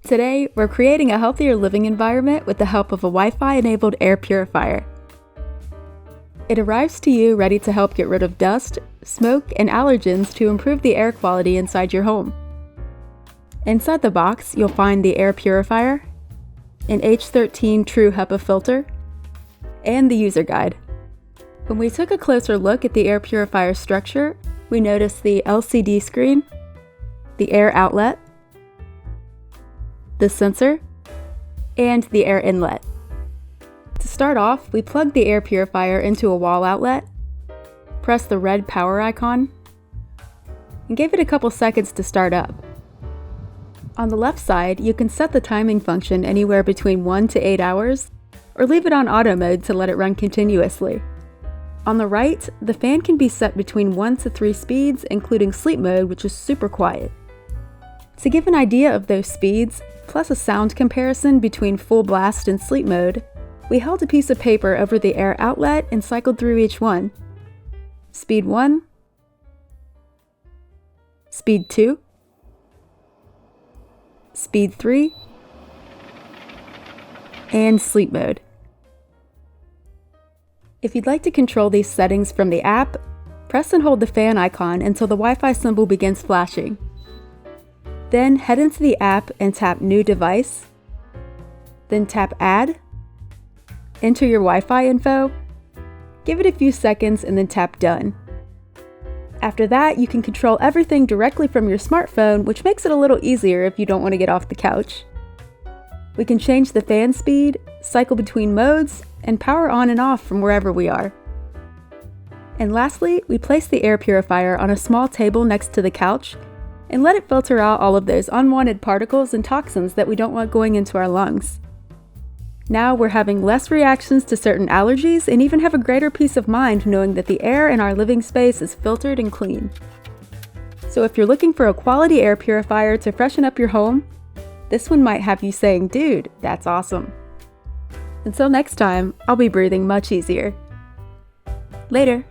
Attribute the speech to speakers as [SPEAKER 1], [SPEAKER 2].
[SPEAKER 1] Today, we're creating a healthier living environment with the help of a Wi-Fi enabled air purifier. It arrives to you ready to help get rid of dust, smoke, and allergens to improve the air quality inside your home. Inside the box, you'll find the air purifier, an H13 True HEPA filter, and the user guide. When we took a closer look at the air purifier structure, we noticed the LCD screen, the air outlet, the sensor, and the air inlet. To start off, we plug the air purifier into a wall outlet, press the red power icon, and give it a couple seconds to start up. On the left side, you can set the timing function anywhere between 1 to 8 hours, or leave it on auto mode to let it run continuously. On the right, the fan can be set between 1 to 3 speeds, including sleep mode, which is super quiet. To give an idea of those speeds, plus a sound comparison between full blast and sleep mode, we held a piece of paper over the air outlet and cycled through each one. Speed 1, Speed 2, Speed 3, and sleep mode. If you'd like to control these settings from the app, press and hold the fan icon until the Wi-Fi symbol begins flashing. Then head into the app and tap New Device, then tap Add, enter your Wi-Fi info, give it a few seconds, and then tap Done. After that, you can control everything directly from your smartphone, which makes it a little easier if you don't want to get off the couch. We can change the fan speed, cycle between modes, and power on and off from wherever we are. And lastly, we place the air purifier on a small table next to the couch and let it filter out all of those unwanted particles and toxins that we don't want going into our lungs. Now we're having less reactions to certain allergies and even have a greater peace of mind knowing that the air in our living space is filtered and clean. So if you're looking for a quality air purifier to freshen up your home, this one might have you saying, "Dude, that's awesome." Until next time, I'll be breathing much easier. Later.